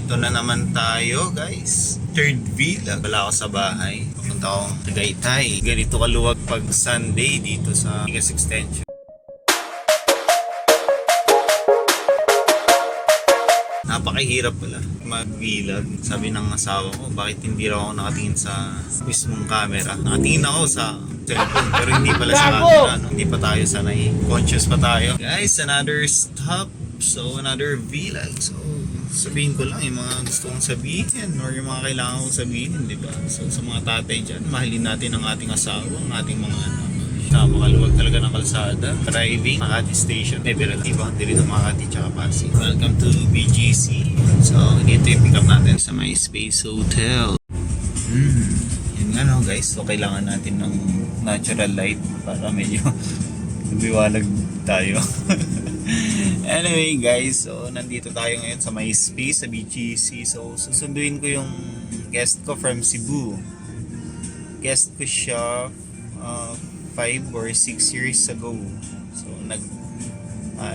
Dito na naman tayo guys. Third vlog. Wala ako sa bahay. Pupunta akong Tagaytay. Ganito kaluwag pag Sunday dito sa Ligas Extension. Napakahirap pala mag-vlog. Sabi ng asawa ko, bakit hindi raw ako nakatingin sa mismong camera. Nakatingin ako sa cellphone pero hindi pala sa camera. No? Hindi pa tayo sanay. Conscious pa tayo. Guys, another stop. So, another vlog. So, sabihin ko lang yung mga gusto kong sabihin or yung mga kailangan kong sabihin, di ba? So, sa mga tatay dyan, mahalin natin ang ating asawa, ang ating mga anak. Makaluwag talaga ng kalsada. Driving, Makati Station. Pero diba, dito Makati tsaka Pasig. Welcome to BGC. So, dito yung pick up natin sa My Space Hotel. Yun nga no guys. So, kailangan natin ng natural light para medyo biwalag tayo. Anyway guys, so nandito tayo ngayon sa My Space sa BGC. So, susunduin ko yung guest ko from Cebu. Guest ko siya 5 or 6 years ago. So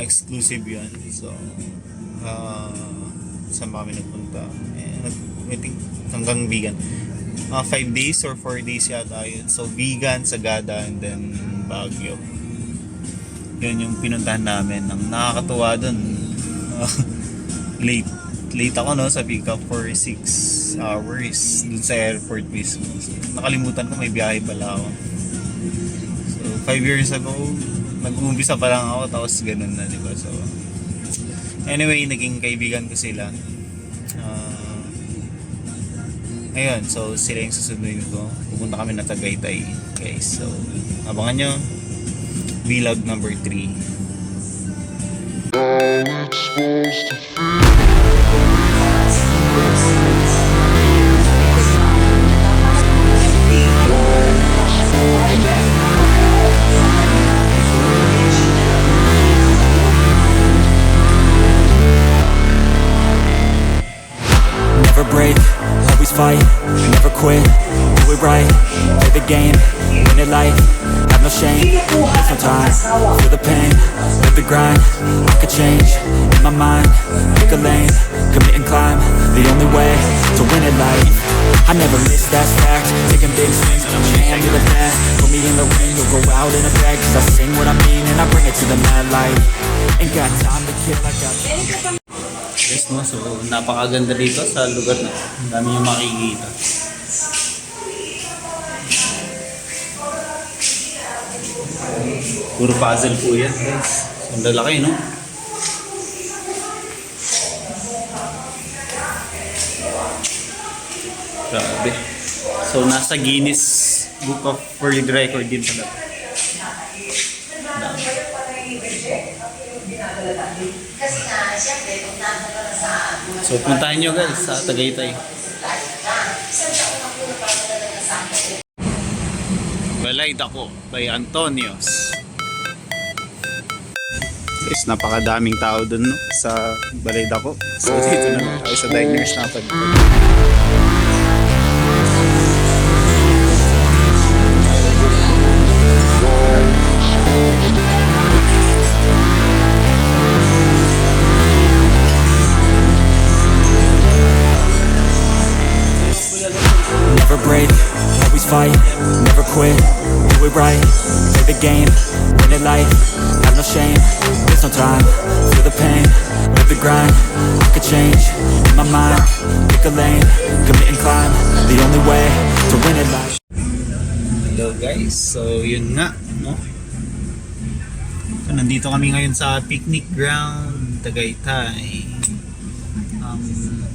exclusive yun. So saan ba kami nagpunta? I think hanggang vegan. 5 days or 4 days yata yun. So vegan, Sagada, and then Baguio. Yun yung pinuntahan namin. Ang nakakatuwa dun, late ako no sa pick up for 6 hours dun sa airport mismo. So, nakalimutan ko may biyahe pala ako. 5 years ago, nag-uumpisa pa lang ako, tapos ganun na, diba? So, anyway, naging kaibigan ko sila. Ayun, so sila yung susunduin ko. Pupunta kami na Tagaytay, guys. So, abangan nyo, vlog number 3. Never break, always fight, never quit, do it right, play the game, win it life, have no shame, there's no time, feel the pain, live the grind, I could change, in my mind, pick a lane, commit and climb, the only way to win it life, I never miss that fact, taking big swings, and I'm hand to the bat, put me in the ring, you'll go out in a bag, cause I sing what I mean, and I bring it to the mad light, ain't got time to kill, I got time. Yes, no? So, napakaganda dito sa lugar na. Ang dami yung makikita. Puro puzzle po yan, guys. Ang lalaki, no? Grabe. So, nasa Guinness Book of World Record din pala. So, puntahan nyo guys sa Tagaytay. Balay Dako by Antonios. Guys, napakadaming tao dun no, sa Balay Dako. So, dito na tayo sa diners na pagpag. Never break, always fight, never quit, do it right, play the game, win it life, have no shame, there's no time, feel the pain, live the grind, I could change, in my mind, pick a lane, commit and climb, the only way to win it life. Hello guys, so yun nga, no? So, nandito kami ngayon sa picnic ground, Tagaytay.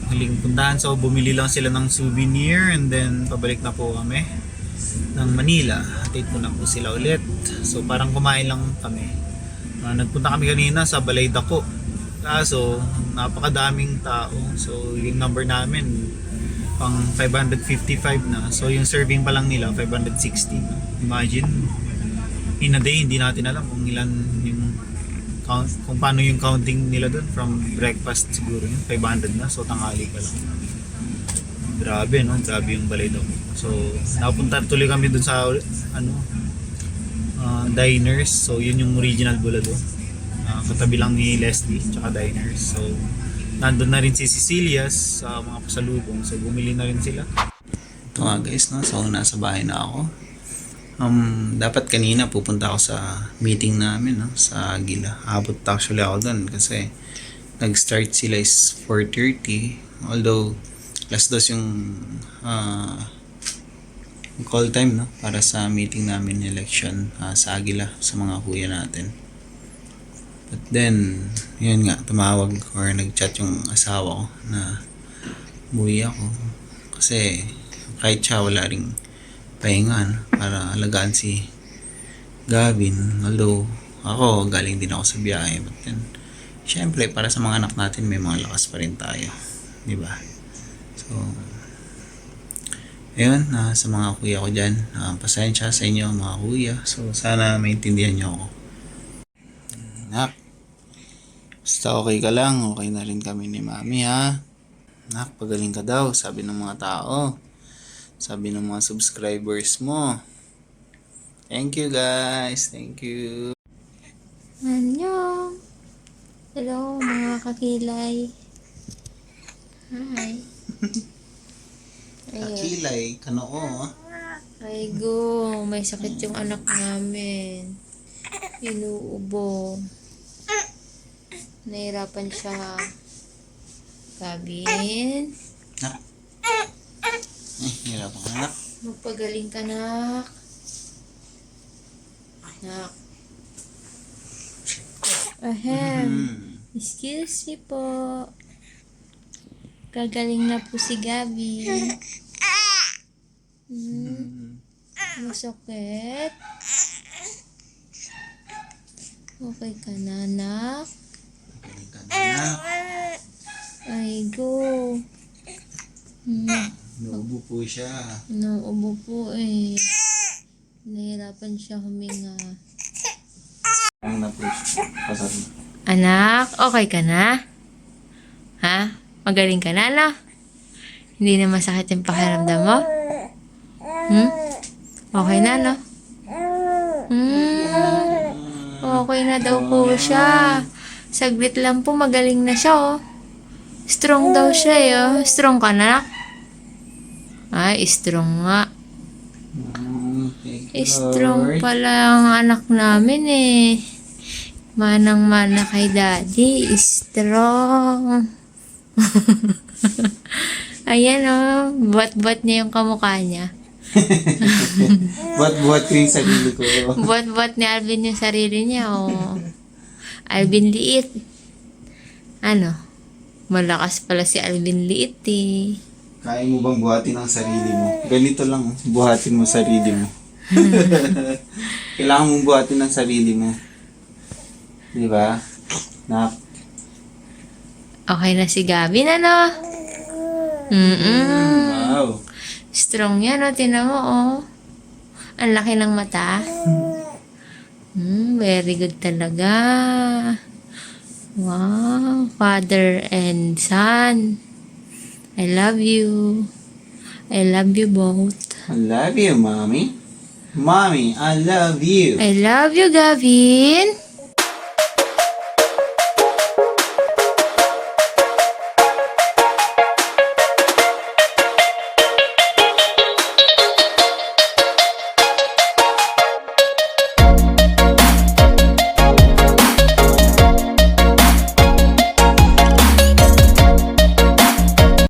Huling puntahan, so bumili lang sila ng souvenir and then pabalik na po kami ng Manila. Hatid ko na po sila ulit. So parang kumain lang kami. Nagpunta kami kanina sa Balay Dako. Kaso napakadaming tao. So yung number namin pang 555 na. So yung serving pa lang nila 560. Imagine in a day hindi natin alam kung ilan yung kung paano yung counting nila doon from breakfast siguro yun 500 na, so tanghali ka lang. Grabe no, grabe yung Balay Dako. So napunta tuloy kami doon sa diners. So yun yung original Bulalo, katabi lang ni Leslie tsaka diners. So nandun na rin si Cecilias sa mga pasalubong. So, bumili na rin sila. Ito nga guys, no? So, nasa bahay na ako. Dapat kanina pupunta ako sa meeting namin, no? Sa Aguila. Abot actually ako dun kasi nag-start sila is 4:30. Although, last dos yung call time, no? Para sa meeting namin election sa Aguila sa mga kuya natin. But then, yun nga, tumawag or nag-chat yung asawa ko na umuwi ako. Kasi kahit siya wala ring pahinga, no? Para alagaan si Gavin. Although, ako, galing din ako sa biyahe. But then, syempre, para sa mga anak natin, may mga lakas pa rin tayo. Diba? So, ayun, sa mga kuya ko dyan, pasensya sa inyo mga kuya. So, sana maintindihan nyo ako. Nak, basta okay ka lang, okay na rin kami ni Mami, ha? Nak, pagaling ka daw, sabi ng mga tao. Sabi ng mga subscribers mo. Thank you guys, thank you. Annyeong! Hello mga kakilay. Hi. Ayun. Kakilay, kanoo. Ay go, may sakit yung anak namin. Inuubo. Nahirapan siya. Gavin, Nak. Hirap ka nak. magpagaling ka, nak. Nak. Ahem. Excuse me po. Gagaling na po si Gavin. Masakit. Okay ka na, anak? Pagaling ka na, nak. Ay, go. Naubo po siya. Nauubo po eh. Nahirapan siya huminga. Ang na po siya. Pasar na. Anak, okay ka na? Ha? Magaling ka na, no? Hindi na masakit yung pakiramdam mo? Okay na, no? Okay na daw po siya. Saglit lang po, magaling na siya, oh. Strong daw siya, eh, oh. Strong ka na, nak? Ay, strong nga. Thank you, Strong Lord. pala ang anak namin, eh. Manang-mana kay daddy. Strong. Ayan, oh. Buat-buat niya yung kamukha niya. Buat-buat ko yung sarili ko. Buat-buat ni Alvin yung sarili niya, oh. Alvin liit. Ano? Malakas pala si Alvin liit, eh. Kaya mo bang buhatin ang sarili mo? Ganito lang, buhatin mo sarili mo. Kailangan mong buhatin ang sarili mo. Di ba? Nak. Okay na si Gavin, ano? Wow. Strong yan, oh. Tinan mo, oh. Ang laki ng mata. Very good talaga. Wow. Father and son. I love you. I love you both. I love you, Mommy. Mommy, I love you. I love you, Gavin.